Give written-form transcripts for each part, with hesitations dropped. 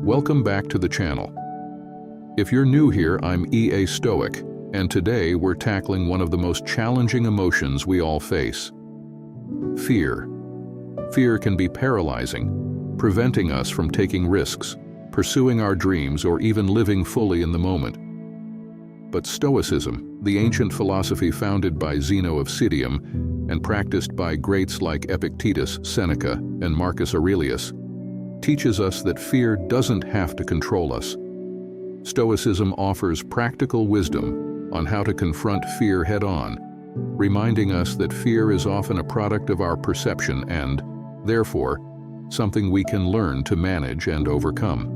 Welcome back to the channel. If you're new here, I'm EA Stoic, and today we're tackling one of the most challenging emotions we all face. Fear. Fear can be paralyzing, preventing us from taking risks, pursuing our dreams, or even living fully in the moment. But Stoicism, the ancient philosophy founded by Zeno of Citium and practiced by greats like Epictetus, Seneca, and Marcus Aurelius, teaches us that fear doesn't have to control us. Stoicism offers practical wisdom on how to confront fear head-on, reminding us that fear is often a product of our perception and, therefore, something we can learn to manage and overcome.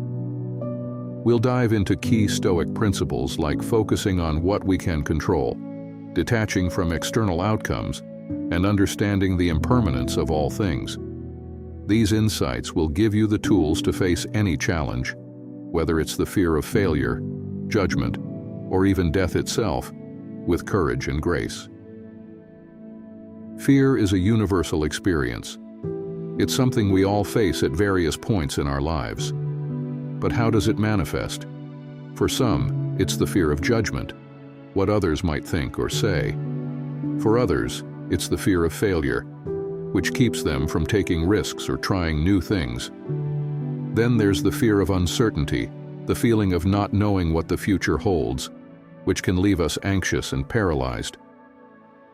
We'll dive into key Stoic principles like focusing on what we can control, detaching from external outcomes, and understanding the impermanence of all things. These insights will give you the tools to face any challenge, whether it's the fear of failure, judgment, or even death itself, with courage and grace. Fear is a universal experience. It's something we all face at various points in our lives. But how does it manifest? For some, it's the fear of judgment, what others might think or say. For others, it's the fear of failure, which keeps them from taking risks or trying new things. Then there's the fear of uncertainty, the feeling of not knowing what the future holds, which can leave us anxious and paralyzed.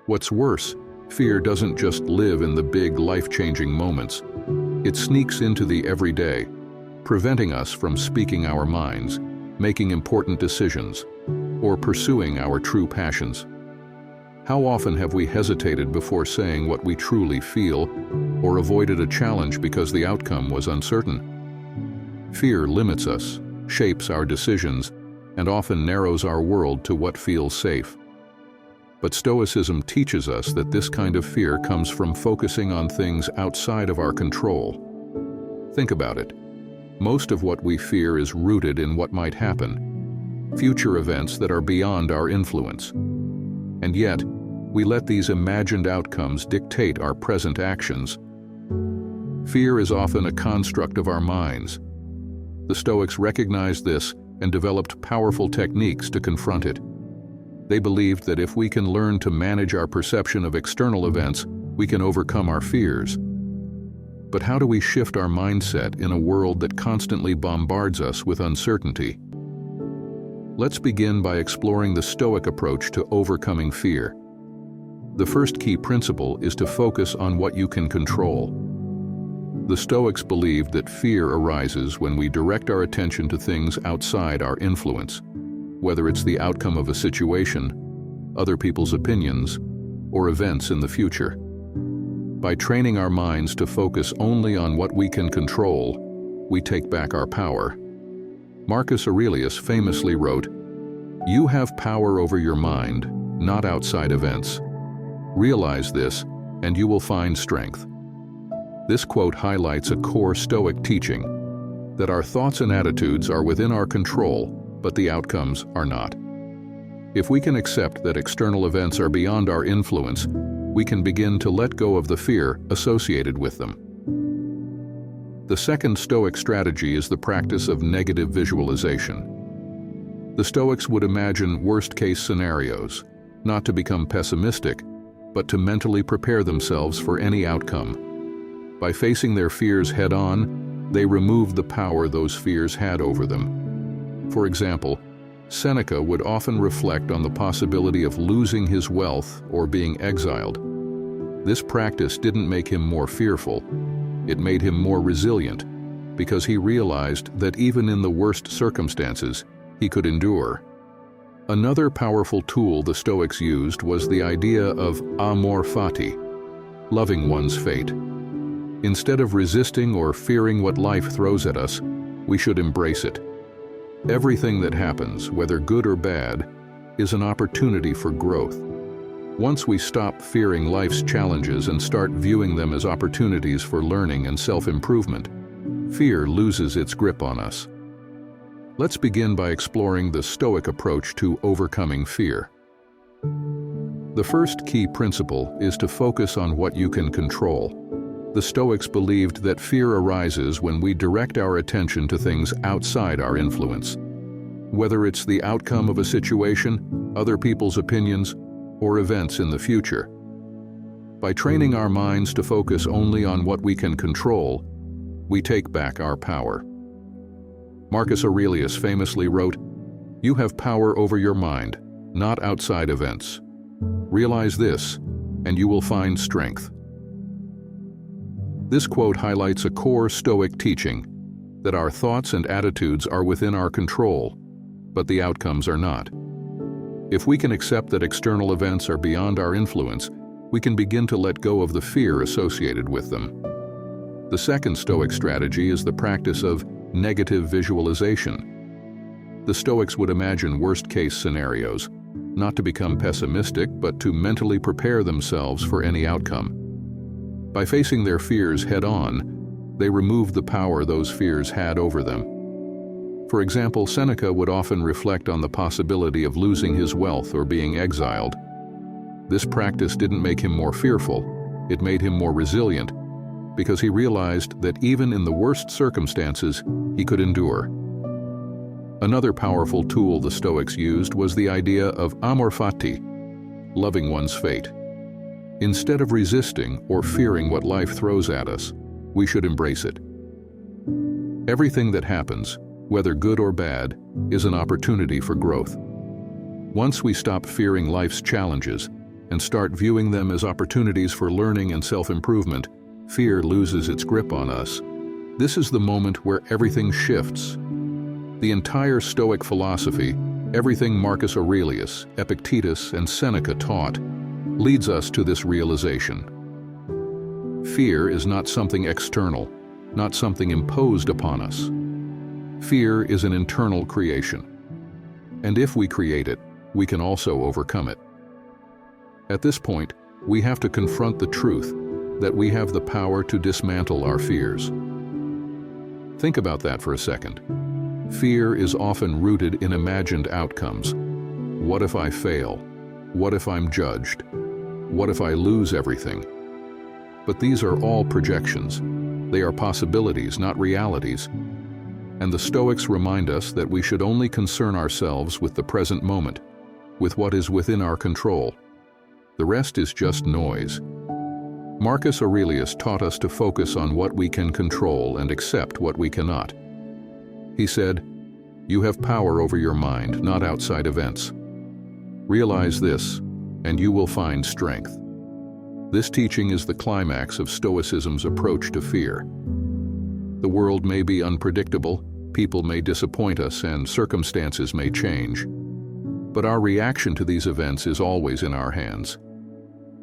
What's worse, fear doesn't just live in the big, life-changing moments. It sneaks into the everyday, preventing us from speaking our minds, making important decisions, or pursuing our true passions. How often have we hesitated before saying what we truly feel, or avoided a challenge because the outcome was uncertain? Fear limits us, shapes our decisions, and often narrows our world to what feels safe. But Stoicism teaches us that this kind of fear comes from focusing on things outside of our control. Think about it. Most of what we fear is rooted in what might happen, future events that are beyond our influence. And yet, we let these imagined outcomes dictate our present actions. Fear is often a construct of our minds. The Stoics recognized this and developed powerful techniques to confront it. They believed that if we can learn to manage our perception of external events, we can overcome our fears. But how do we shift our mindset in a world that constantly bombards us with uncertainty? Let's begin by exploring the Stoic approach to overcoming fear. The first key principle is to focus on what you can control. The Stoics believed that fear arises when we direct our attention to things outside our influence, whether it's the outcome of a situation, other people's opinions, or events in the future. By training our minds to focus only on what we can control, we take back our power. Marcus Aurelius famously wrote, "You have power over your mind, not outside events. Realize this, and you will find strength." This quote highlights a core Stoic teaching, that our thoughts and attitudes are within our control, but the outcomes are not. If we can accept that external events are beyond our influence, we can begin to let go of the fear associated with them. The second Stoic strategy is the practice of negative visualization. The Stoics would imagine worst-case scenarios, not to become pessimistic, but to mentally prepare themselves for any outcome. By facing their fears head-on, they removed the power those fears had over them. For example, Seneca would often reflect on the possibility of losing his wealth or being exiled. This practice didn't make him more fearful. It made him more resilient, because he realized that even in the worst circumstances, he could endure. Another powerful tool the Stoics used was the idea of amor fati, loving one's fate. Instead of resisting or fearing what life throws at us, we should embrace it. Everything that happens, whether good or bad, is an opportunity for growth. Once we stop fearing life's challenges and start viewing them as opportunities for learning and self-improvement, fear loses its grip on us. Let's begin by exploring the Stoic approach to overcoming fear. The first key principle is to focus on what you can control. The Stoics believed that fear arises when we direct our attention to things outside our influence. Whether it's the outcome of a situation, other people's opinions, or events in the future. By training our minds to focus only on what we can control, we take back our power. Marcus Aurelius famously wrote, "You have power over your mind, not outside events. Realize this, and you will find strength." This quote highlights a core Stoic teaching, that our thoughts and attitudes are within our control, but the outcomes are not. If we can accept that external events are beyond our influence, we can begin to let go of the fear associated with them. The second Stoic strategy is the practice of negative visualization. The Stoics would imagine worst-case scenarios, not to become pessimistic, but to mentally prepare themselves for any outcome. By facing their fears head-on, they removed the power those fears had over them. For example, Seneca would often reflect on the possibility of losing his wealth or being exiled. This practice didn't make him more fearful, it made him more resilient, because he realized that even in the worst circumstances, he could endure. Another powerful tool the Stoics used was the idea of amor fati, loving one's fate. Instead of resisting or fearing what life throws at us, we should embrace it. Everything that happens, whether good or bad, is an opportunity for growth. Once we stop fearing life's challenges and start viewing them as opportunities for learning and self-improvement, fear loses its grip on us. This is the moment where everything shifts. The entire Stoic philosophy, everything Marcus Aurelius, Epictetus, and Seneca taught, leads us to this realization. Fear is not something external, not something imposed upon us. Fear is an internal creation. And if we create it, we can also overcome it. At this point, we have to confront the truth that we have the power to dismantle our fears. Think about that for a second. Fear is often rooted in imagined outcomes. What if I fail? What if I'm judged? What if I lose everything? But these are all projections. They are possibilities, not realities. And the Stoics remind us that we should only concern ourselves with the present moment, with what is within our control. The rest is just noise. Marcus Aurelius taught us to focus on what we can control and accept what we cannot. He said, "You have power over your mind, not outside events. Realize this, and you will find strength." This teaching is the climax of Stoicism's approach to fear. The world may be unpredictable, people may disappoint us, and circumstances may change. But our reaction to these events is always in our hands.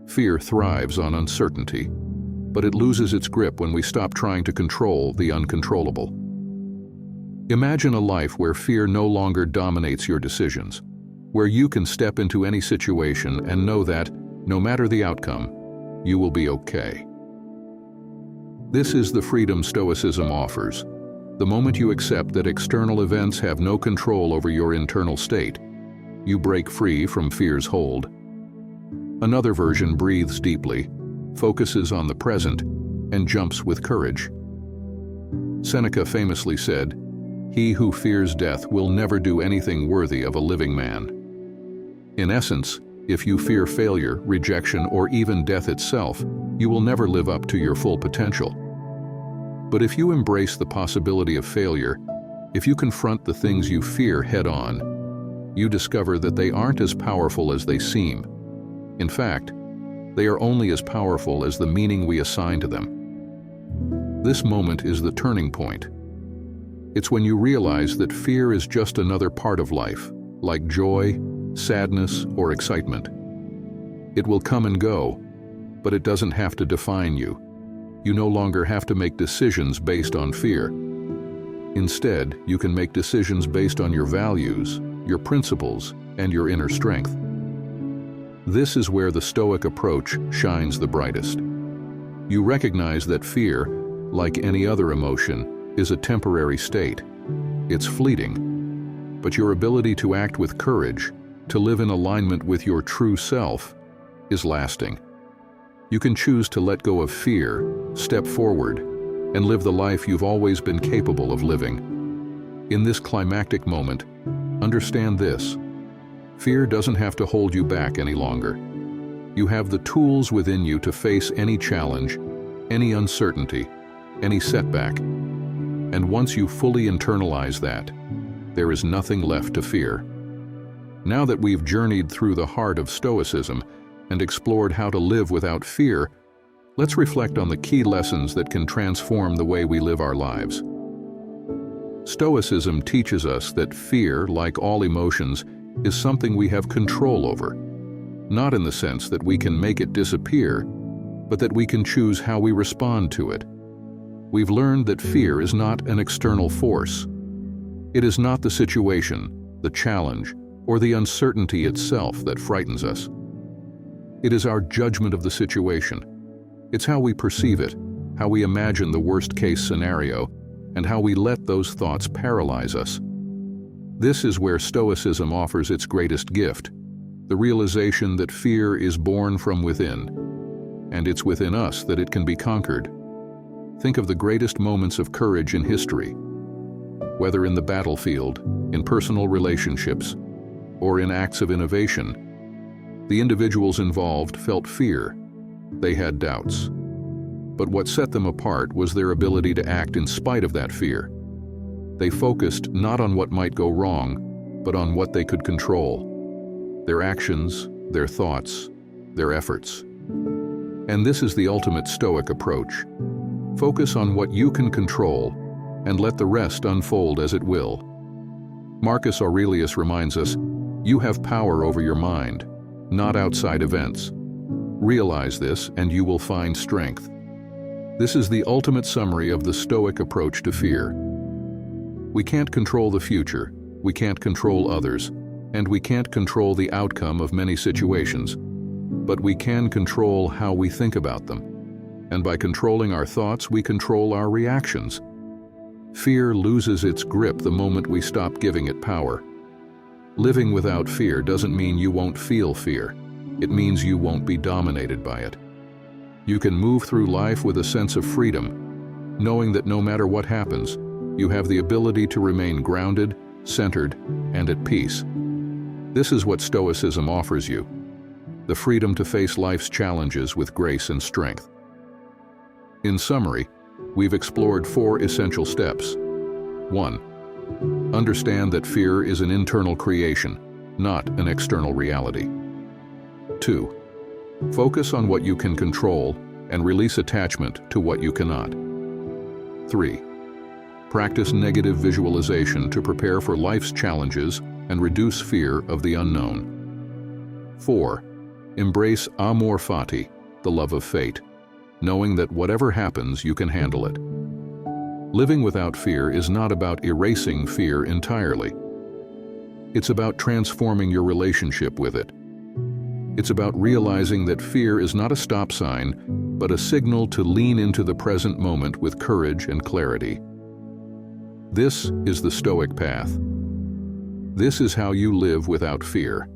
Fear thrives on uncertainty, but it loses its grip when we stop trying to control the uncontrollable. Imagine a life where fear no longer dominates your decisions, where you can step into any situation and know that, no matter the outcome, you will be okay. This is the freedom Stoicism offers. The moment you accept that external events have no control over your internal state, you break free from fear's hold. Another version breathes deeply, focuses on the present, and jumps with courage. Seneca famously said, "He who fears death will never do anything worthy of a living man." In essence, if you fear failure, rejection, or even death itself, you will never live up to your full potential. But if you embrace the possibility of failure, if you confront the things you fear head-on, you discover that they aren't as powerful as they seem. In fact, they are only as powerful as the meaning we assign to them. This moment is the turning point. It's when you realize that fear is just another part of life, like joy, sadness, or excitement. It will come and go, but it doesn't have to define you. You no longer have to make decisions based on fear. Instead, you can make decisions based on your values, your principles, and your inner strength. This is where the Stoic approach shines the brightest. You recognize that fear, like any other emotion, is a temporary state. It's fleeting. But your ability to act with courage, to live in alignment with your true self, is lasting. You can choose to let go of fear, step forward, and live the life you've always been capable of living. In this climactic moment, understand this: fear doesn't have to hold you back any longer. You have the tools within you to face any challenge, any uncertainty, any setback. And once you fully internalize that, there is nothing left to fear. Now that we've journeyed through the heart of Stoicism and explored how to live without fear, let's reflect on the key lessons that can transform the way we live our lives. Stoicism teaches us that fear, like all emotions, is something we have control over. Not in the sense that we can make it disappear, but that we can choose how we respond to it. We've learned that fear is not an external force. It is not the situation, the challenge, or the uncertainty itself that frightens us. It is our judgment of the situation. It's how we perceive it, how we imagine the worst-case scenario, and how we let those thoughts paralyze us. This is where Stoicism offers its greatest gift: the realization that fear is born from within, and it's within us that it can be conquered. Think of the greatest moments of courage in history. Whether in the battlefield, in personal relationships, or in acts of innovation, the individuals involved felt fear. They had doubts. But what set them apart was their ability to act in spite of that fear. They focused not on what might go wrong, but on what they could control: their actions, their thoughts, their efforts. And this is the ultimate Stoic approach. Focus on what you can control and let the rest unfold as it will. Marcus Aurelius reminds us, you have power over your mind, not outside events. Realize this and you will find strength. This is the ultimate summary of the Stoic approach to fear. We can't control the future, we can't control others, and we can't control the outcome of many situations, but we can control how we think about them. And by controlling our thoughts, we control our reactions. Fear loses its grip the moment we stop giving it power. Living without fear doesn't mean you won't feel fear. It means you won't be dominated by it. You can move through life with a sense of freedom, knowing that no matter what happens, you have the ability to remain grounded, centered, and at peace. This is what Stoicism offers you: the freedom to face life's challenges with grace and strength. In summary, we've explored 4 essential steps. 1. Understand that fear is an internal creation, not an external reality. 2. Focus on what you can control and release attachment to what you cannot. 3. Practice negative visualization to prepare for life's challenges and reduce fear of the unknown. 4. Embrace amor fati, the love of fate, knowing that whatever happens, you can handle it. Living without fear is not about erasing fear entirely. It's about transforming your relationship with it. It's about realizing that fear is not a stop sign, but a signal to lean into the present moment with courage and clarity. This is the Stoic Path. This is how you live without fear.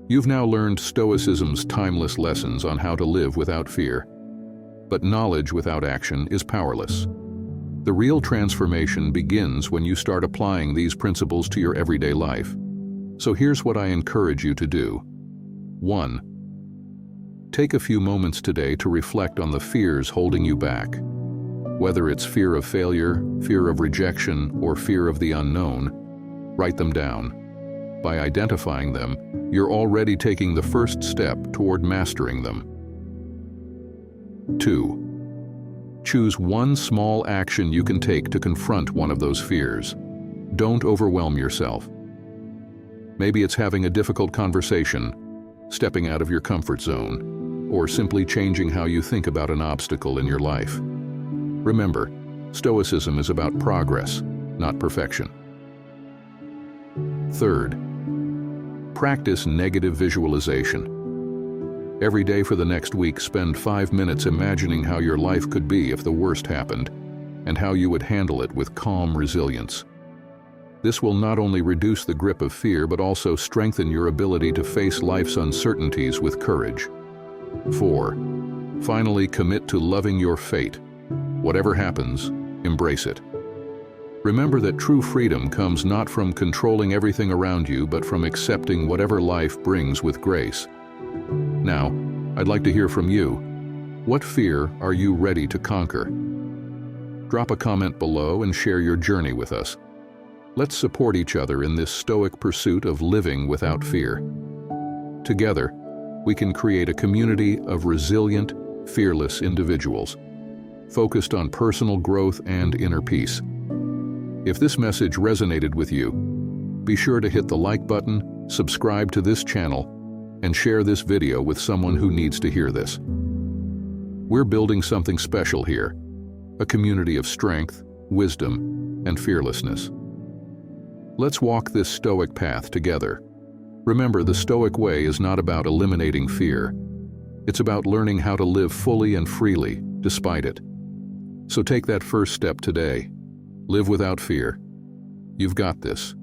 You've now learned Stoicism's timeless lessons on how to live without fear. But knowledge without action is powerless. The real transformation begins when you start applying these principles to your everyday life. So here's what I encourage you to do. 1. Take a few moments today to reflect on the fears holding you back. Whether it's fear of failure, fear of rejection, or fear of the unknown, write them down. By identifying them, you're already taking the first step toward mastering them. 2. Choose one small action you can take to confront one of those fears. Don't overwhelm yourself. Maybe it's having a difficult conversation, stepping out of your comfort zone, or simply changing how you think about an obstacle in your life. Remember, Stoicism is about progress, not perfection. 3rd, practice negative visualization. Every day for the next week, spend 5 minutes imagining how your life could be if the worst happened, and how you would handle it with calm resilience. This will not only reduce the grip of fear, but also strengthen your ability to face life's uncertainties with courage. 4. Finally, commit to loving your fate. Whatever happens, embrace it. Remember that true freedom comes not from controlling everything around you, but from accepting whatever life brings with grace. Now, I'd like to hear from you. What fear are you ready to conquer? Drop a comment below and share your journey with us. Let's support each other in this stoic pursuit of living without fear. Together, we can create a community of resilient, fearless individuals, focused on personal growth and inner peace. If this message resonated with you, be sure to hit the like button, subscribe to this channel, and share this video with someone who needs to hear this. We're building something special here, a community of strength, wisdom, and fearlessness. Let's walk this Stoic path together. Remember, the Stoic way is not about eliminating fear. It's about learning how to live fully and freely, despite it. So take that first step today. Live without fear. You've got this.